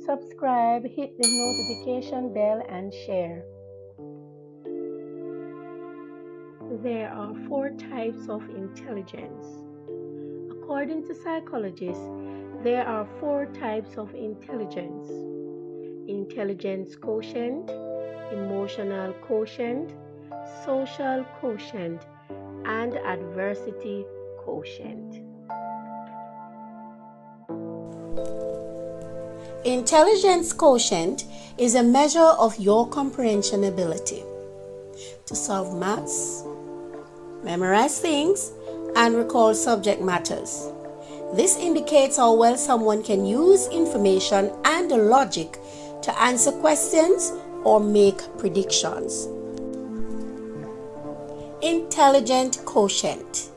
subscribe, hit the notification bell, and share. There are 4 types of intelligence. According to psychologists, there are 4 types of intelligence: intelligence quotient, emotional quotient, social quotient, and adversity quotient. Intelligence quotient is a measure of your comprehension ability to solve maths, memorize things, and recall subject matters. This indicates how well someone can use information and logic to answer questions or make predictions. Intelligent quotient.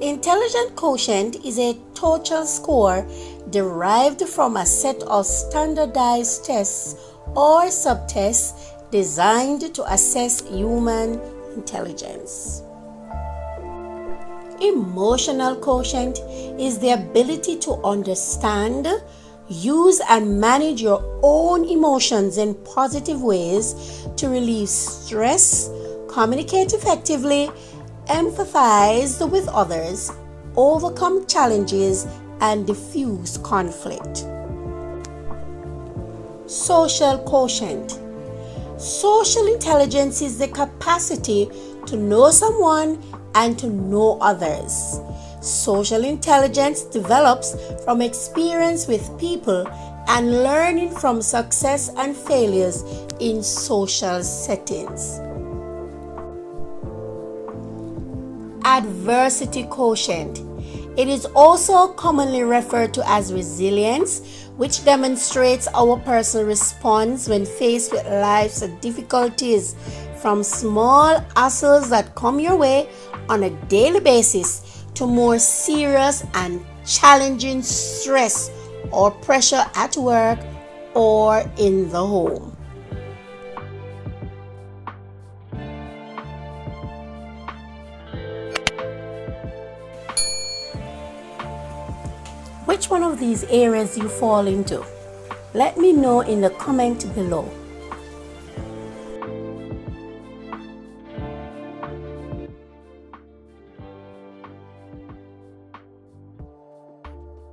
Intelligent quotient is a total score derived from a set of standardized tests or subtests designed to assess human intelligence. Emotional quotient is the ability to understand, use, and manage your own emotions in positive ways to relieve stress, communicate effectively, empathize with others, overcome challenges, and diffuse conflict. Social quotient. Social intelligence is the capacity to know someone and to know others. Social intelligence develops from experience with people and learning from success and failures in social settings. Adversity quotient. It is also commonly referred to as resilience, which demonstrates how a person responds when faced with life's difficulties, from small hassles that come your way on a daily basis to more serious and challenging stress or pressure at work or in the home. Which one of these areas you fall into? Let me know in the comment below.